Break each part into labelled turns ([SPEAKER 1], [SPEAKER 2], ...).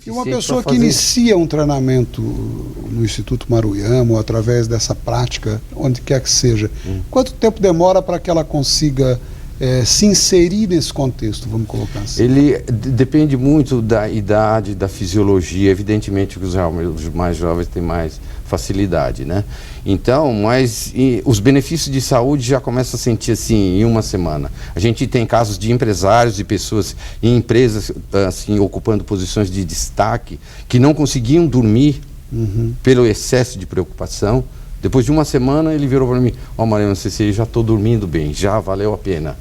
[SPEAKER 1] E uma pessoa que inicia um treinamento no Instituto Maruyama ou através dessa prática, onde quer que seja, quanto tempo demora para que ela consiga se inserir nesse contexto, vamos colocar assim?
[SPEAKER 2] Ele depende muito da idade, da fisiologia. Evidentemente que os mais jovens têm mais facilidade, né? Então, mas os benefícios de saúde já começam a sentir assim em uma semana. A gente tem casos de empresários e pessoas em empresas assim ocupando posições de destaque que não conseguiam dormir pelo excesso de preocupação. Depois de uma semana ele virou para mim: ó, Mariano, eu já estou dormindo bem, já valeu a pena.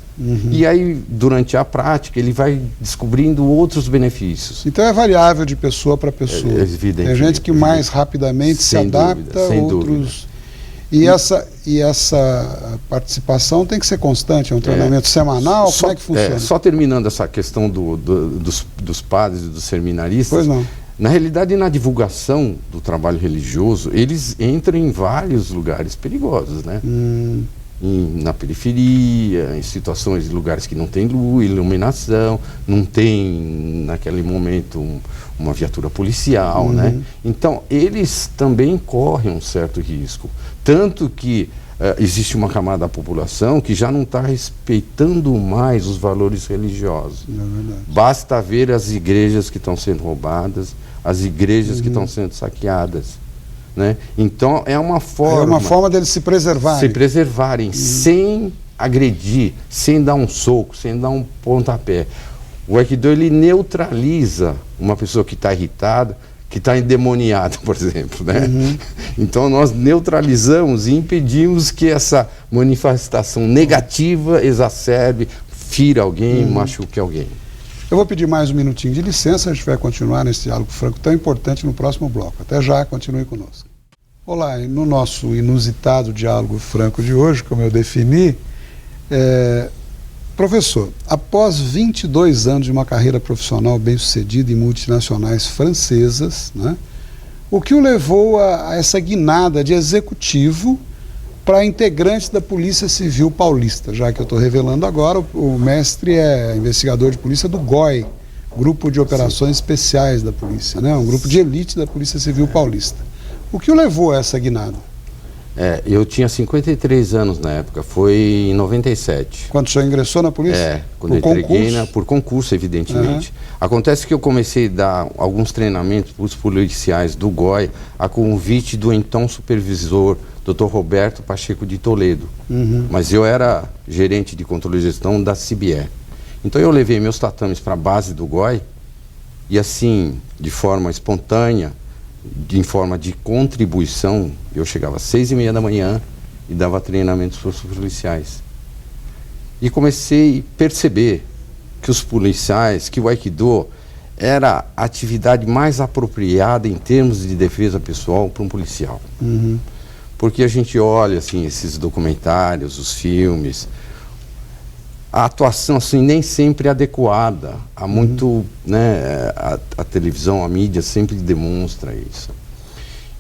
[SPEAKER 2] E aí, durante a prática, ele vai descobrindo outros benefícios.
[SPEAKER 1] Então é variável de pessoa para pessoa. Tem gente que mais rapidamente se adapta, outros... E essa participação tem que ser constante, é um treinamento semanal? Como é que funciona?
[SPEAKER 2] Só terminando essa questão dos padres e dos seminaristas.
[SPEAKER 1] Pois não.
[SPEAKER 2] Na realidade, na divulgação do trabalho religioso, eles entram em vários lugares perigosos, né? Na periferia, em situações, lugares que não tem luz, iluminação, não tem, naquele momento, uma viatura policial, né? Então, eles também correm um certo risco. Tanto que existe uma camada da população que já não está respeitando mais os valores religiosos. Basta ver as igrejas que estão sendo roubadas, as igrejas que estão sendo saqueadas, né? Então é uma forma... É uma
[SPEAKER 1] forma deles se preservarem.
[SPEAKER 2] Se preservarem, sem agredir, sem dar um soco, sem dar um pontapé. O Aikido, ele neutraliza uma pessoa que está irritada, que está endemoniada, por exemplo, né? Então nós neutralizamos e impedimos que essa manifestação negativa exacerbe, fira alguém, machuque alguém.
[SPEAKER 1] Eu vou pedir mais um minutinho de licença, a gente vai continuar nesse diálogo franco tão importante no próximo bloco. Até já, continue conosco. Olá, no nosso inusitado diálogo franco de hoje, como eu defini, professor, após 22 anos de uma carreira profissional bem-sucedida em multinacionais francesas, né, o que o levou a essa guinada de executivo para integrante da Polícia Civil Paulista? Já que eu estou revelando agora, o mestre é investigador de polícia do GOI, Grupo de Operações Especiais da Polícia, né, um grupo de elite da Polícia Civil Paulista. O que o levou a essa guinada?
[SPEAKER 2] Eu tinha 53 anos na época, foi em 97.
[SPEAKER 1] Quando o senhor ingressou na polícia?
[SPEAKER 2] Quando eu entreguei por concurso, evidentemente. Acontece que eu comecei a dar alguns treinamentos para os policiais do GOI a convite do então supervisor, Dr. Roberto Pacheco de Toledo. Mas eu era gerente de controle e gestão da CBE. Então eu levei meus tatames para a base do GOI e assim, de forma espontânea, em forma de contribuição, eu chegava às 6h30 da manhã e dava treinamentos para os policiais. E comecei a perceber que os policiais, que o Aikido era a atividade mais apropriada em termos de defesa pessoal para um policial. Porque a gente olha assim, esses documentários, os filmes, a atuação assim, nem sempre é adequada. Há muito, né, a televisão, a mídia sempre demonstra isso.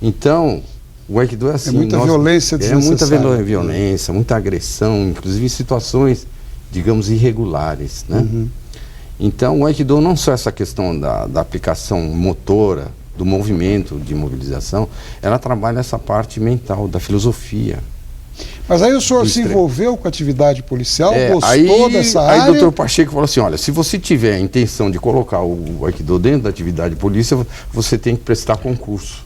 [SPEAKER 2] Então, o Aikido é assim...
[SPEAKER 1] É muita violência desnecessária.
[SPEAKER 2] É muita violência, muita agressão, inclusive em situações, digamos, irregulares, né? Então, o Aikido não só essa questão da aplicação motora, do movimento de mobilização, ela trabalha essa parte mental, da filosofia.
[SPEAKER 1] Mas aí o senhor se envolveu com a atividade policial, gostou dessa área?
[SPEAKER 2] Aí o doutor Pacheco falou assim, olha, se você tiver a intenção de colocar o Aikido dentro da atividade de polícia, você tem que prestar concurso.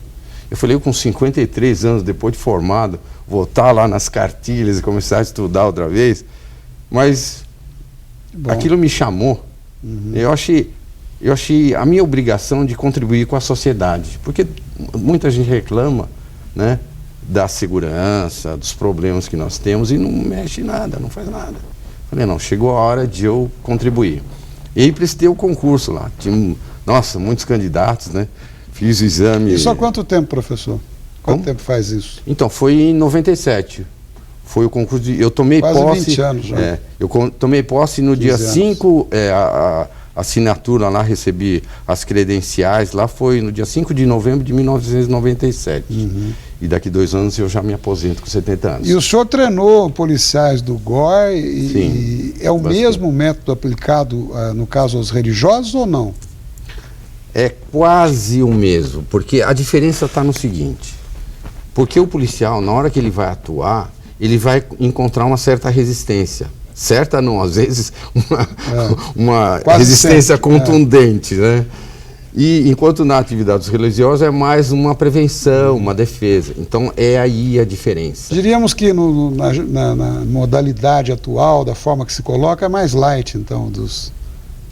[SPEAKER 2] Eu falei, eu com 53 anos, depois de formado, voltar lá nas cartilhas e começar a estudar outra vez, mas aquilo me chamou. Eu achei a minha obrigação de contribuir com a sociedade, porque muita gente reclama, né, da segurança, dos problemas que nós temos e não mexe nada, não faz nada. Falei, não, chegou a hora de eu contribuir. E aí prestei o concurso lá. Tinha, nossa, muitos candidatos, né? Fiz o exame...
[SPEAKER 1] Isso há quanto tempo, professor? Quanto tempo faz isso?
[SPEAKER 2] Então, foi em 97. Foi o concurso de... Eu tomei
[SPEAKER 1] posse...
[SPEAKER 2] Quase
[SPEAKER 1] 20 anos já.
[SPEAKER 2] Eu tomei posse no dia 5... a assinatura lá, recebi as credenciais, lá foi no dia 5 de novembro de 1997. E daqui 2 anos eu já me aposento com 70 anos.
[SPEAKER 1] E o senhor treinou policiais do GOI e é o mesmo método aplicado, no caso, aos religiosos ou não?
[SPEAKER 2] É quase o mesmo, porque a diferença está no seguinte, porque o policial, na hora que ele vai atuar, ele vai encontrar uma certa resistência. Certa não, às vezes uma resistência contundente, né? E enquanto na atividade religiosa é mais uma prevenção, uma defesa. Então é aí a diferença.
[SPEAKER 1] Diríamos que na modalidade atual, da forma que se coloca, é mais light, então, dos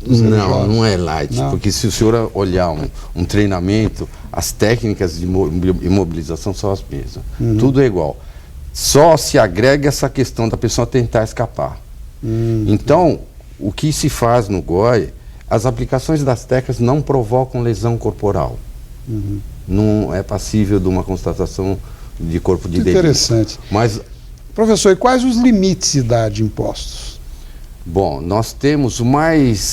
[SPEAKER 1] religiosos.
[SPEAKER 2] Não é light, não. Porque se o senhor olhar um treinamento, as técnicas de imobilização são as mesmas. Tudo é igual. Só se agrega essa questão da pessoa tentar escapar. Então, o que se faz no GOI, as aplicações das técnicas não provocam lesão corporal. Não é passível de uma constatação de corpo de delito.
[SPEAKER 1] Interessante.
[SPEAKER 2] Mas,
[SPEAKER 1] professor, e quais os limites de idade impostos?
[SPEAKER 2] Bom, nós temos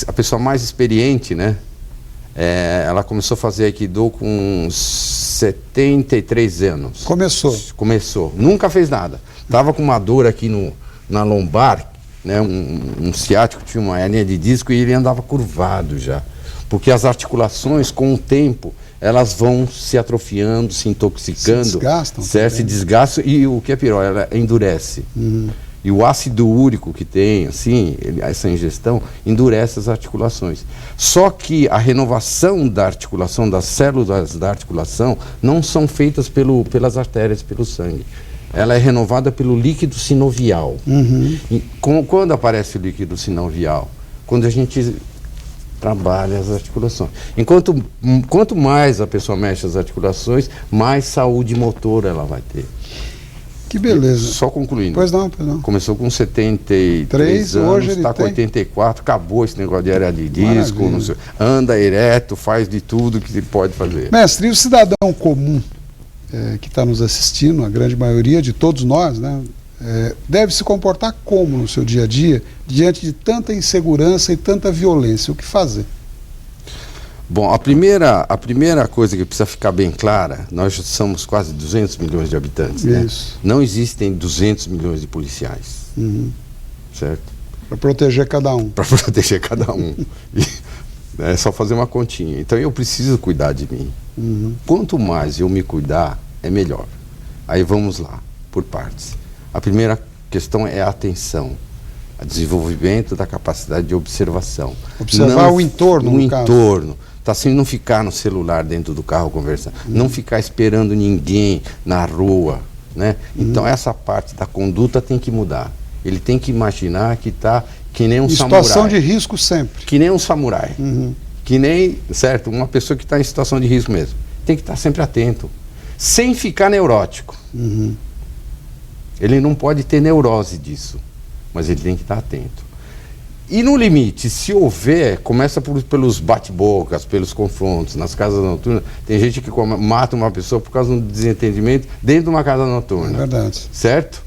[SPEAKER 2] a pessoa mais experiente, né? Ela começou a fazer Aikido com 73 anos. Começou. Nunca fez nada. Estava com uma dor aqui na lombar, né, um ciático, tinha uma hernia de disco e ele andava curvado já. Porque as articulações, com o tempo, elas vão se atrofiando, se intoxicando.
[SPEAKER 1] Se desgastam.
[SPEAKER 2] Se desgastam e o que é pior, ela endurece. E o ácido úrico que tem, assim, essa ingestão, endurece as articulações. Só que a renovação da articulação, das células da articulação, não são feitas pelas artérias, pelo sangue. Ela é renovada pelo líquido sinovial. E quando aparece o líquido sinovial? Quando a gente trabalha as articulações. Quanto mais a pessoa mexe as articulações, mais saúde motora ela vai ter.
[SPEAKER 1] Que beleza.
[SPEAKER 2] Só concluindo.
[SPEAKER 1] Pois não.
[SPEAKER 2] Começou com 73 anos,
[SPEAKER 1] hoje ele
[SPEAKER 2] está com 84, acabou esse negócio de hernia de disco, não sei, anda ereto, faz de tudo que ele pode fazer.
[SPEAKER 1] Mestre, e o cidadão comum que está nos assistindo, a grande maioria de todos nós, né, deve se comportar como no seu dia a dia, diante de tanta insegurança e tanta violência? O que fazer?
[SPEAKER 2] Bom, a primeira coisa que precisa ficar bem clara, nós somos quase 200 milhões de habitantes, né? Não existem 200 milhões de policiais, certo?
[SPEAKER 1] Para proteger cada um.
[SPEAKER 2] Para proteger cada um. É só fazer uma continha. Então eu preciso cuidar de mim. Quanto mais eu me cuidar, é melhor. Aí vamos lá, por partes. A primeira questão é a atenção. O desenvolvimento da capacidade de observação.
[SPEAKER 1] Observar o entorno, no caso.
[SPEAKER 2] O entorno. Tá assim, não ficar no celular dentro do carro conversando. Não ficar esperando ninguém na rua, né? Então essa parte da conduta tem que mudar. Ele tem que imaginar que está que nem um samurai.
[SPEAKER 1] Situação de risco sempre.
[SPEAKER 2] Que nem um samurai. Que nem, certo, uma pessoa que está em situação de risco mesmo. Tem que estar sempre atento. Sem ficar neurótico. Ele não pode ter neurose disso. Mas ele tem que estar atento. E no limite, se houver, começa pelos bate-bocas, pelos confrontos, nas casas noturnas. Tem gente que mata uma pessoa por causa de um desentendimento dentro de uma casa noturna.
[SPEAKER 1] É verdade.
[SPEAKER 2] Certo?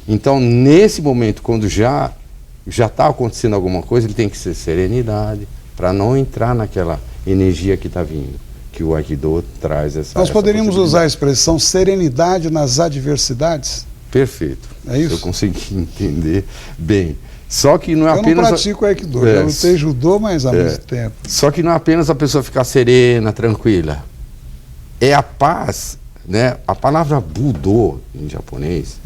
[SPEAKER 2] Então, nesse momento, quando já está acontecendo alguma coisa, ele tem que ser serenidade, para não entrar naquela energia que está vindo, que o Aikido traz essa.
[SPEAKER 1] Nós poderíamos usar a expressão serenidade nas adversidades?
[SPEAKER 2] Perfeito.
[SPEAKER 1] É isso?
[SPEAKER 2] Eu consegui entender bem. Só que não é apenas...
[SPEAKER 1] Eu não pratico Aikido, eu lutei judô, mas há muito tempo.
[SPEAKER 2] Só que não é apenas a pessoa ficar serena, tranquila. É a paz, né? A palavra Budo, em japonês,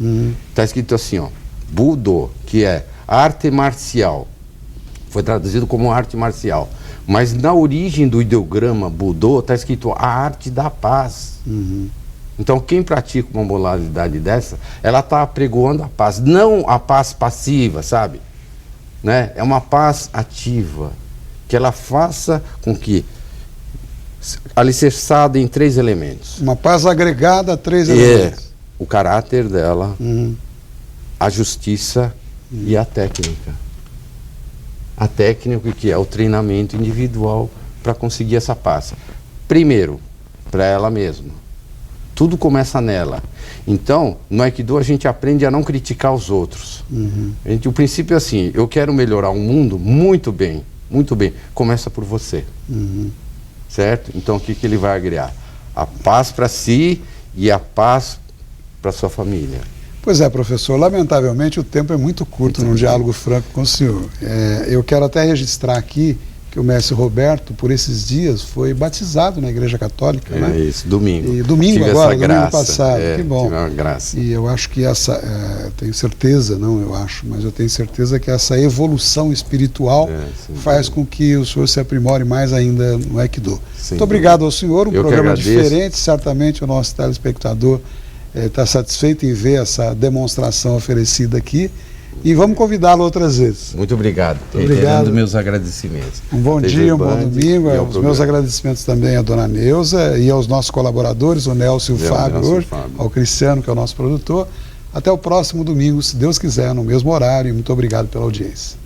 [SPEAKER 2] está escrito assim, ó, Budo, que é arte marcial. Foi traduzido como arte marcial. Mas na origem do ideograma Budo está escrito a arte da paz. Então, quem pratica uma modalidade dessa, ela está apregoando a paz. Não a paz passiva, sabe? Né? É uma paz ativa, que ela faça com que, alicerçada em 3 elementos.
[SPEAKER 1] Uma paz agregada a 3 elementos.
[SPEAKER 2] O caráter dela, a justiça e a técnica. A técnica que é o treinamento individual para conseguir essa paz. Primeiro, para ela mesma. Tudo começa nela. Então, no Aikido a gente aprende a não criticar os outros. O princípio é assim, eu quero melhorar o mundo, muito bem, começa por você. Certo? Então o que ele vai agregar? A paz para si e a paz para sua família.
[SPEAKER 1] Pois é, professor, lamentavelmente o tempo é muito curto num diálogo franco com o senhor. Eu quero até registrar aqui que o mestre Roberto, por esses dias, foi batizado na Igreja Católica, né?
[SPEAKER 2] Isso, domingo.
[SPEAKER 1] E domingo
[SPEAKER 2] tive
[SPEAKER 1] agora,
[SPEAKER 2] essa graça,
[SPEAKER 1] domingo passado, que bom.
[SPEAKER 2] Tive uma graça.
[SPEAKER 1] E eu acho que tenho certeza, não eu acho, mas eu tenho certeza que essa evolução espiritual faz com que o senhor se aprimore mais ainda no Aikido. Muito obrigado ao senhor, programa diferente, certamente o nosso telespectador está satisfeito em ver essa demonstração oferecida aqui. E vamos convidá-lo outras vezes.
[SPEAKER 2] Muito obrigado.
[SPEAKER 1] Obrigado.
[SPEAKER 2] Meus agradecimentos.
[SPEAKER 1] Um bom dia, um bom domingo. Os meus agradecimentos também à dona Neuza e aos nossos colaboradores, o Nelson e o Fábio hoje, ao Cristiano, que é o nosso produtor. Até o próximo domingo, se Deus quiser, no mesmo horário. E muito obrigado pela audiência.